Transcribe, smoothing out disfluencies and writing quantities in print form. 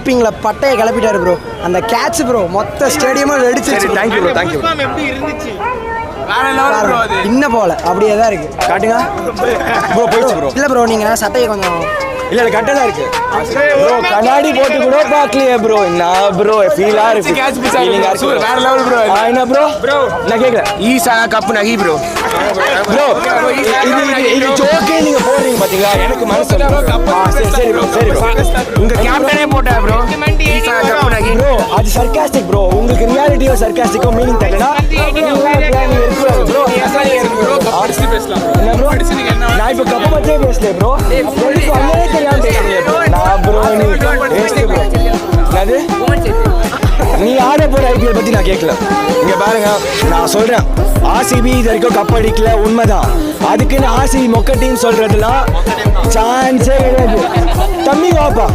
கீப்பிங்ல பட்டையை கிளப்பிட்டாரு ப்ரோ. அந்த கேட்ச் ப்ரோ மொத்த ஸ்டேடியமா வெடிச்சிருச்சு. Thank you bro, thank you. இன்னும் போல அப்படியே தான் இருக்கு. காட்டுங்க ப்ரோ. போயிடுச்சு ப்ரோ. இல்ல ப்ரோ நீங்க சட்டையை கொஞ்சம் இல்ல கரெக்டா தான் இருக்கு ப்ரோ. கண்ணாடி போட்டு கூட பார்க்கலையே ப்ரோ. நான் ப்ரோ ஃபீலா இருக்கு. ஃபீலிங்கா இருக்கு. வேற லெவல் ப்ரோ. என்ன ப்ரோ? நான் கேக்கல. ஈசா கப் நகி ப்ரோ. ப்ரோ இது ஜோக்கே நீங்க போடுறீங்க பாத்தீங்களா? எனக்கு மனசு சரி ப்ரோ, சரி ப்ரோ. உங்க கேப்டனே போட்டா ப்ரோ. ஈசா கப் நகி ப்ரோ. அது சர்காஸ்டிக் ப்ரோ. உங்களுக்கு ரியாலிட்டியோ சர்காஸ்டிக்கோ மீனிங் தெரியலனா ப்ரோ. ஆர்சி பேசலாம். என்ன ப்ரோ? நான் இப்ப கப் பத்தியே பேசல ப்ரோ. நீ ஆட போற ஐபிஎல் பத்தி நான் கேட்கல. இங்க பாருங்க, நான் சொல்றேன் ஆர்சிபி இது வரைக்கும் கப் அடிக்கல, உண்மைதான். அதுக்குன்னு ஆர்சிபி மொக்க டீம் சொல்றதுலாம் சான்ஸே கிடையாது. தம்பி வாப்பா.